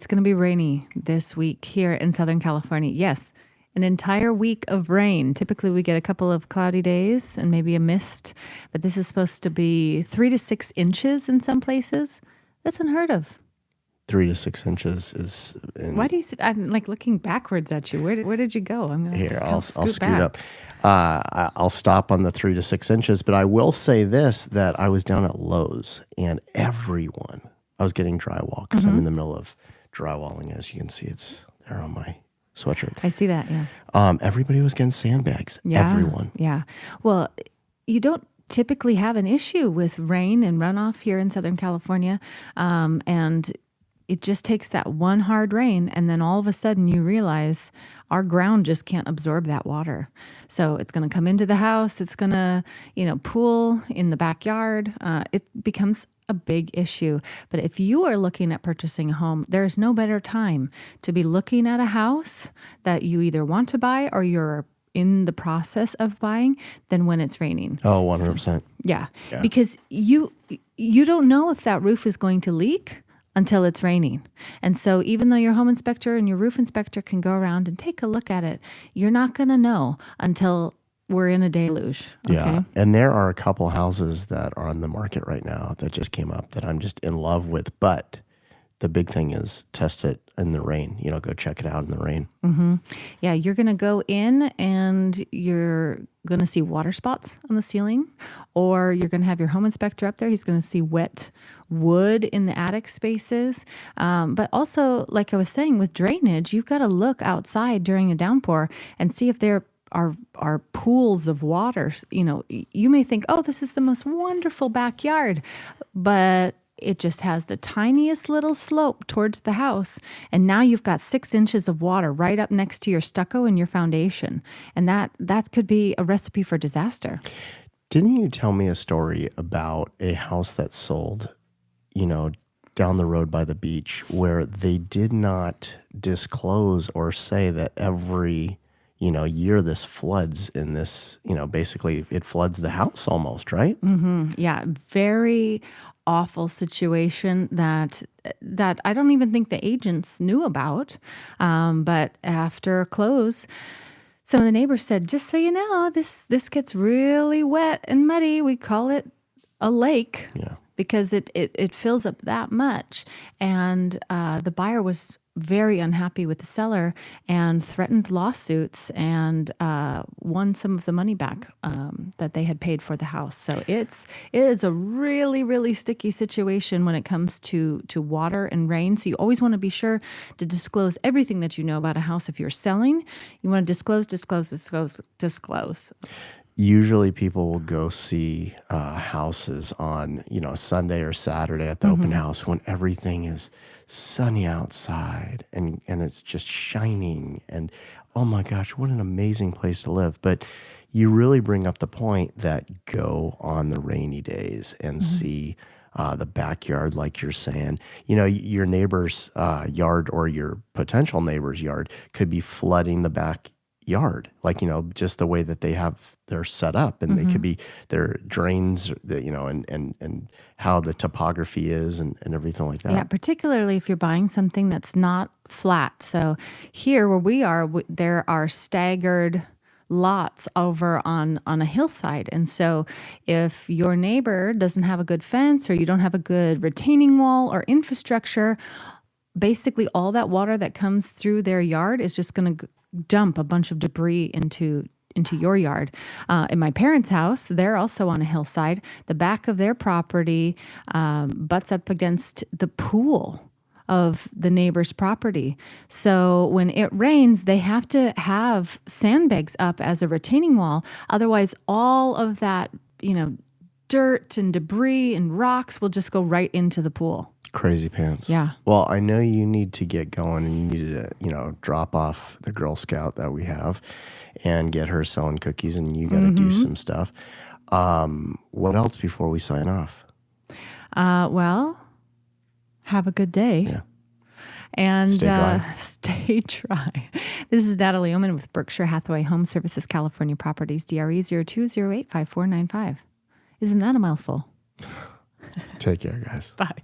It's going to be rainy this week here in Southern California. Yes, an entire week of rain. Typically, we get a couple of cloudy days and maybe a mist, but this is supposed to be 3 to 6 inches in some places. That's unheard of. 3 to 6 inches is. Why do you? I'm like looking backwards at you. Where did you go? I'm Here, I'll scoot back. up. I'll stop on the 3 to 6 inches, but I will say this: that I was down at Lowe's, and I was getting drywall because I'm in the middle of drywalling. As you can see, it's there on my sweatshirt. I see that. Yeah. Everybody was getting sandbags. Yeah. Everyone. Yeah. Well, you don't typically have an issue with rain and runoff here in Southern California, and it just takes that one hard rain, and then all of a sudden you realize our ground just can't absorb that water. So it's going to come into the house. It's going to, pool in the backyard. It becomes a big issue. But if you are looking at purchasing a home, there's no better time to be looking at a house that you either want to buy or you're in the process of buying than when it's raining. Oh, 100%. So, yeah, because you don't know if that roof is going to leak until it's raining. And so even though your home inspector and your roof inspector can go around and take a look at it, you're not going to know until we're in a deluge. Okay? Yeah. And there are a couple houses that are on the market right now that just came up that I'm just in love with. But the big thing is test it in the rain. Go check it out in the rain. Mm-hmm. Yeah, you're going to go in and you're going to see water spots on the ceiling, or you're going to have your home inspector up there. He's going to see wet wood in the attic spaces. But also, like I was saying, with drainage, you've got to look outside during a downpour and see if there are pools of water. You may think, oh, this is the most wonderful backyard, but it just has the tiniest little slope towards the house. And now you've got 6 inches of water right up next to your stucco and your foundation. And that could be a recipe for disaster. Didn't you tell me a story about a house that sold, down the road by the beach, where they did not disclose or say that every year this floods in this, basically it floods the house almost, right? Mm-hmm. Yeah, very awful situation that I don't even think the agents knew about. But after close, some of the neighbors said, just so you know, this gets really wet and muddy. We call it a lake. Yeah. Because it fills up that much. And the buyer was very unhappy with the seller and threatened lawsuits and won some of the money back that they had paid for the house. So it is a really, really sticky situation when it comes to water and rain. So you always want to be sure to disclose everything that you know about a house. If you're selling, you want to disclose. Usually people will go see houses on, Sunday or Saturday at the open house when everything is sunny outside and it's just shining. And oh my gosh, what an amazing place to live. But you really bring up the point that go on the rainy days and see the backyard, like you're saying. Your neighbor's yard or your potential neighbor's yard could be flooding the backyard, just the way that they're set up, and they could be their drains, and how the topography is and everything like that. Yeah, particularly if you're buying something that's not flat. So here where we are, there are staggered lots over on a hillside. And so if your neighbor doesn't have a good fence or you don't have a good retaining wall or infrastructure, basically all that water that comes through their yard is just going to dump a bunch of debris into your yard. In my parents' house, they're also on a hillside. The back of their property butts up against the pool of the neighbor's property. So when it rains, they have to have sandbags up as a retaining wall. Otherwise, all of that, dirt and debris and rocks will just go right into the pool. Crazy pants. Yeah. Well, I know you need to get going and you need to, drop off the Girl Scout that we have and get her selling cookies, and you got to do some stuff. What else before we sign off? Well, have a good day. Yeah. And stay dry. Stay dry. This is Natalie Oman with Berkshire Hathaway Home Services, California Properties, DRE 02085495. Isn't that a mouthful? Take care, guys. Bye.